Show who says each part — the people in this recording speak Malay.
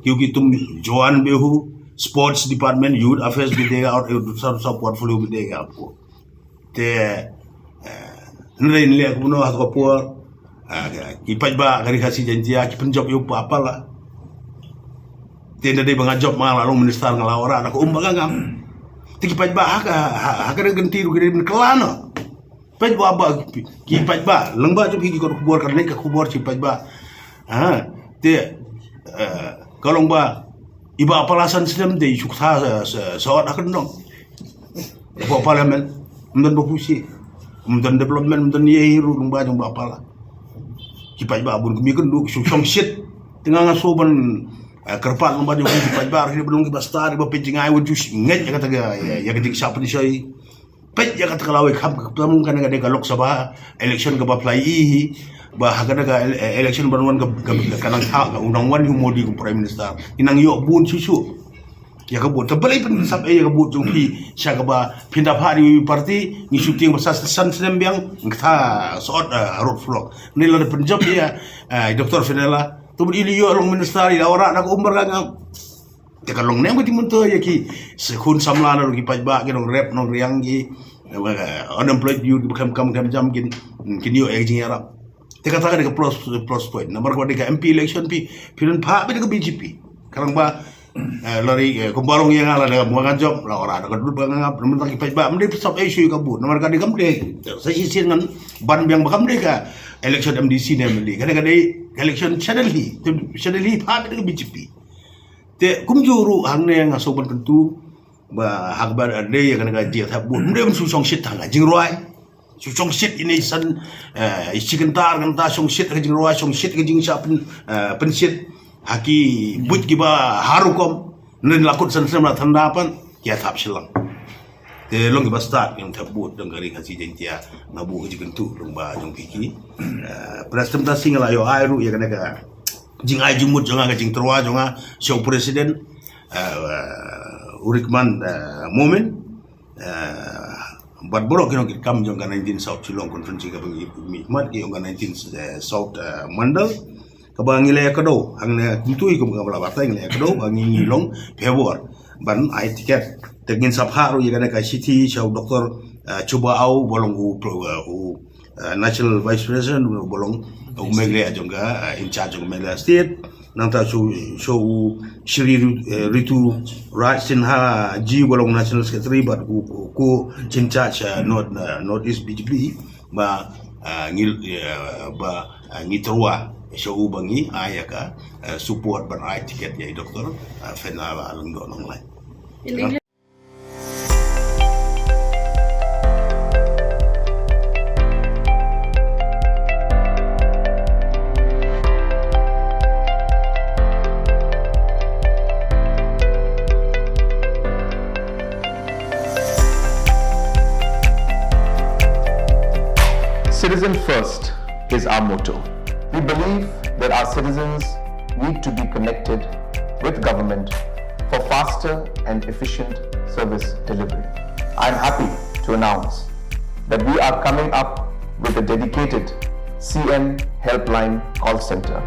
Speaker 1: क्योंकि तुम जवान भी हो, स्पोर्ट्स डिपार्टमेंट यूथ अफेयर्स भी देगा और दूसरा पोर्टफोलियो भी देगा आपको। ते nilai kuno hak kapur ki pajba gari kasi janji ki penjob yu apa lah tenda dei banga job ma lalu minister ngala ora nak umbaga ngam ti ki pajba hak ganti ru gari kelano pajba ba ki pajba lengba tu ki ko kubur karne ka kubur ki pajba te kalong ba iba apalasan sedem dei sukta sawat akan dong po parliament mden bokusi mden development mden yehiru lengba jong ba apala kipai ba bun kemi kendu song shit tengah ngasoban kerpat lengba jong kipai ba ri belum kibastar ba pejing ai wujus nget ya kata ya ketik siapa di soi pej ya kata kalau kham ketemu kan ga lok sabha election ga ba play ba hagana ga election banwan ga kanang tha ga unang wan yu modi ku prime minister inang yo bun susu ya kabut terbalik pun sampai ya kabut jongki siya ba pindah hari parti ni shooting besar san sedembiang kita soal road vlog ni lah penjob ya Dr. Fenela tu beri yo long minister ila ora nak umbar gang ya kalong nem ti munto ya ki sekun samlana ru ki pajba ki nong rep nong riang ki unemployed youth kam jam kin yo jing arab te kata ka plus point nomor ko ka MP election pi pilen pha be ka BJP karang ba lari kumbarong yang ala dengan muakan job lah orang ada kedua bangga mentang kipai ba mesti sub issue kabut nomor kali kamde saya sisi dengan ban yang bakam mereka election MDC ni meli kadang-kadang election channel hi pak dengan BJP te kumjuru hang ne yang asoban tentu ba hak bar ade yang kadang-kadang dia tabut mesti susong shit hang jing roi susong shit ini san isi kentar song shit jing roi song shit jing siap pen shit haki but giba harukom nen lakut sen-sen la thandapan ya thap silang te long giba start yang thabut dong gari kasi jentia nabu ji kentu long ba jong piki prestem ta singala yo airu ya kana ka jing ai jumut jonga ka jing terwa jonga show president urikman moment bat borok kino kam jonga 19 south chilong conference ka mi mat ki jonga 19 south mandal kabang ngilaya kado ang tutui ko mga balabata ngilaya kado ang ngilong pebor ban ai tiket tegin sabharu yagana ka city shaw doktor coba au bolong u national vice president bolong u megle ajonga in charge of Meghalaya state nang ta show Shri Ritu Raj Sinha ji bolong national secretary but ko in charge north east BJP ba ngiterwa show bangi ayaka support ban ai tiket ya doktor Fenela alung do online.
Speaker 2: Citizen first is our motto. We believe that our citizens need to be connected with government for faster and efficient service delivery. I am happy to announce that we are coming up with a dedicated CM helpline call center.